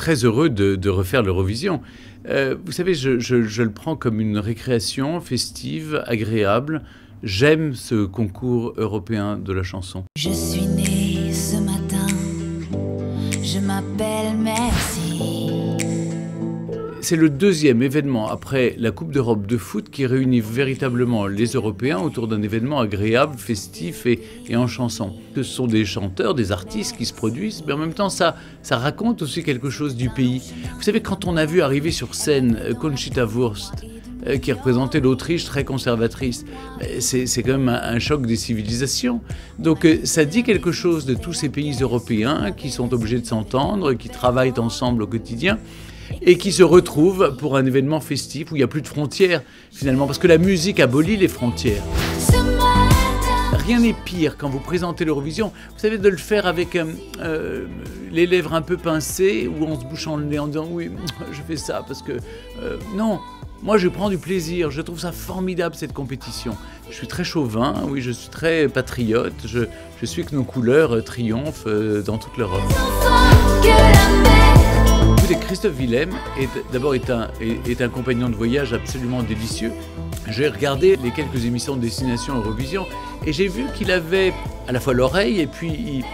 très heureux de refaire l'Eurovision. Vous savez, je le prends comme une récréation festive, agréable. J'aime ce concours européen de la chanson. Je suis née ce matin, je m'appelle Merci. C'est le deuxième événement après la Coupe d'Europe de foot qui réunit véritablement les Européens autour d'un événement agréable, festif et en chanson. Ce sont des chanteurs, des artistes qui se produisent, mais en même temps ça raconte aussi quelque chose du pays. Vous savez, quand on a vu arriver sur scène Conchita Wurst, qui représentait l'Autriche très conservatrice, c'est quand même un choc des civilisations. Donc ça dit quelque chose de tous ces pays européens qui sont obligés de s'entendre, qui travaillent ensemble au quotidien, et qui se retrouvent pour un événement festif où il n'y a plus de frontières, finalement, parce que la musique abolit les frontières. Rien n'est pire quand vous présentez l'Eurovision, vous savez, de le faire avec les lèvres un peu pincées ou en se bouchant le nez en disant « oui, je fais ça parce que… non ». Moi, je prends du plaisir, je trouve ça formidable, cette compétition. Je suis très chauvin, oui, je suis très patriote, je suis que nos couleurs triomphent dans toute l'Europe. Christophe Willem est un compagnon de voyage absolument délicieux. J'ai regardé les quelques émissions de Destination Eurovision et j'ai vu qu'il avait à la fois l'oreille et puis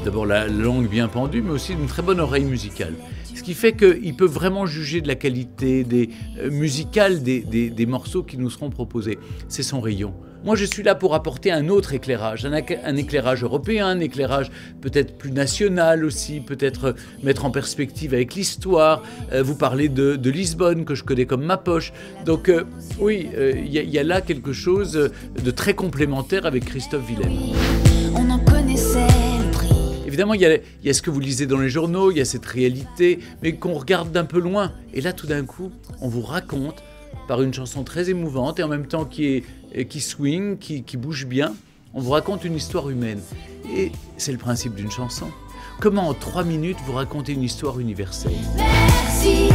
d'abord la langue bien pendue, mais aussi une très bonne oreille musicale. Ce qui fait qu'il peut vraiment juger de la qualité musicale des morceaux qui nous seront proposés. C'est son rayon. Moi, je suis là pour apporter un autre éclairage, un éclairage européen, un éclairage peut-être plus national aussi, peut-être mettre en perspective avec l'histoire, vous parler de Lisbonne, que je connais comme ma poche. Donc oui, il y a là quelque chose de très complémentaire avec Christophe Willem. On en connaissait le prix. Évidemment, il y a ce que vous lisez dans les journaux, il y a cette réalité, mais qu'on regarde d'un peu loin. Et là, tout d'un coup, on vous raconte, par une chanson très émouvante et en même temps qui swing, qui bouge bien, on vous raconte une histoire humaine. Et c'est le principe d'une chanson. Comment en 3 minutes vous racontez une histoire universelle? Merci.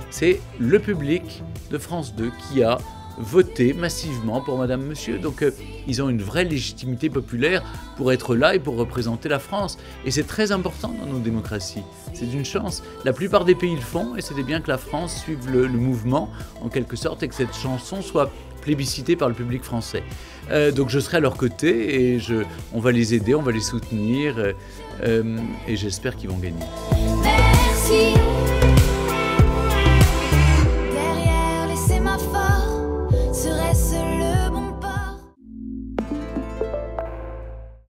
C'est le public de France 2 qui a voté massivement pour Madame Monsieur. Donc ils ont une vraie légitimité populaire pour être là et pour représenter la France. Et c'est très important dans nos démocraties. C'est une chance. La plupart des pays le font et c'était bien que la France suive le mouvement en quelque sorte et que cette chanson soit plébiscitée par le public français. Donc je serai à leur côté et on va les aider, on va les soutenir et j'espère qu'ils vont gagner. Merci.